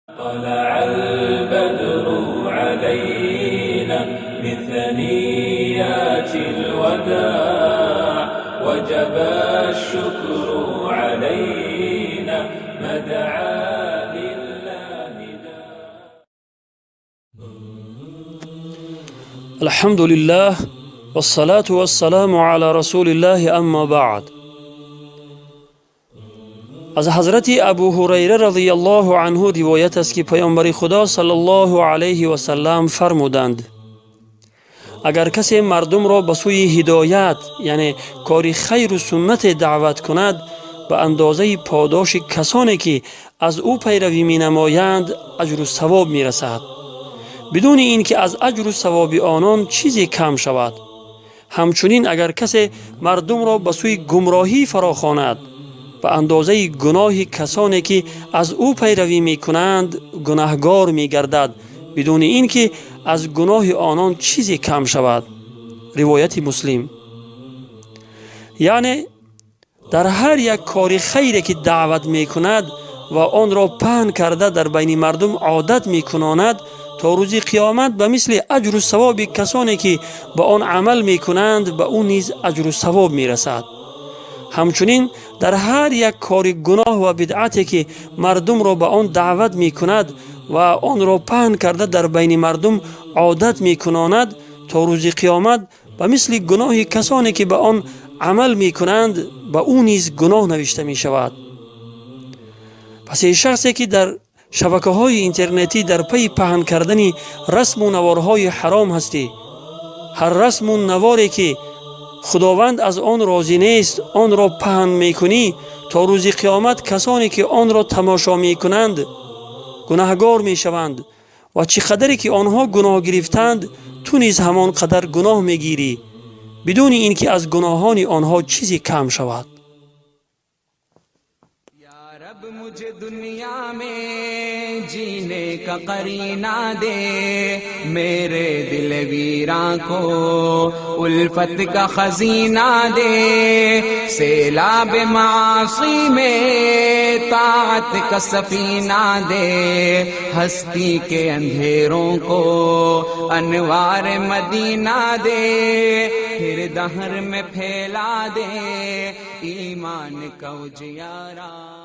طلع البدر علينا من ثنيات الوداع وجب الشكر علينا ما دعا لله الحمد لله والصلاة والسلام على رسول الله اما بعد. از حضرت ابو هریره رضی الله عنه روایت است که پیامبر خدا صلی الله علیه و سلم فرمودند: اگر کسی مردم را به سوی هدایت یعنی کار خیر و سنت دعوت کند، به اندازه پاداش کسانی که از او پیروی می نمایند اجر و ثواب می رسد، بدون اینکه از اجر و ثواب آنان چیزی کم شود. همچنین اگر کسی مردم را به سوی گمراهی فراخواند، به اندازه گناه کسانی که از او پیروی می کنند گناهگار می گردد، بدون اینکه از گناه آنان چیزی کم شود. روایت مسلم. یعنی در هر یک کار خیری که دعوت می کند و آن را پهن کرده در بین مردم عادت می کناند، تا روز قیامت به مثل اجر و ثواب کسانی که به آن عمل می کنند به او نیز اجر و ثواب می رسد. همچنین در هر یک کار گناه و بدعتی که مردم را به آن دعوت می کند و آن را پهن کرده در بین مردم عادت می کناند، تا روز قیامت به مثل گناه کسانی که به آن عمل می کنند به او نیز گناه نوشته می شود. پس شخصی که در شبکه های اینترنتی در پی پهن کردن رسم و نوارهای حرام هستی، هر رسم و نواری که خداوند از آن راضی نیست آن را پهن میکنی، تا روز قیامت کسانی که آن را تماشا میکنند گناهگار میشوند و چقدری که آنها گناه گرفتند تو نیز همان قدر گناه میگیری، بدون اینکه از گناهان آنها چیزی کم شود. रब मुझे दुनिया में जीने का करीना दे, मेरे दिल वीरां को उल्फत का खजीना दे, सैलाब मासी में ताअत का सफीना दे, हस्ती के अंधेरों को अनवार मदीना दे, फिर दहर में फैला दे ईमान का उजियारा।